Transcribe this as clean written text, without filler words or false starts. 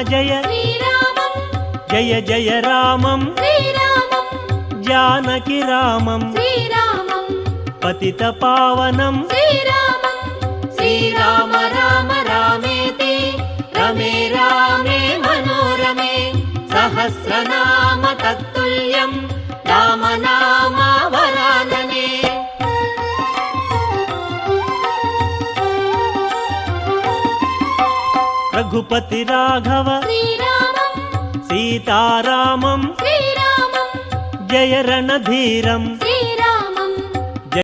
जय श्रीरामं जय जय रामं श्रीरामं जानकी रामं श्रीरामं पतितपावनं श्रीरामं श्रीराम राम रामेति रमे रामे मनोरमे सहस्रनाम तत्तुल्यं राम नामावरानने रघुपति राघव श्रीरामं सीतारामं श्रीरामं जय रणधीरं